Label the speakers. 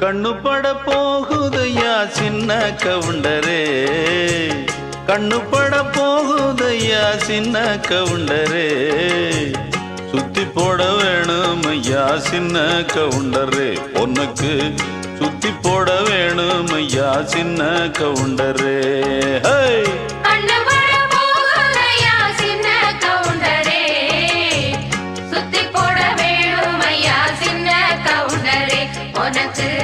Speaker 1: கண்ணு பட போகுதையா சின்ன கவுண்டரே, கண்ணு பட போகுதையா சின்ன கவுண்டரே, சுத்தி போட வேணும் ஐயா சின்ன கவுண்டரே, உனக்கு சுத்தி போட வேணும் ஐயா சின்ன கவுண்டரே.
Speaker 2: உனக்கு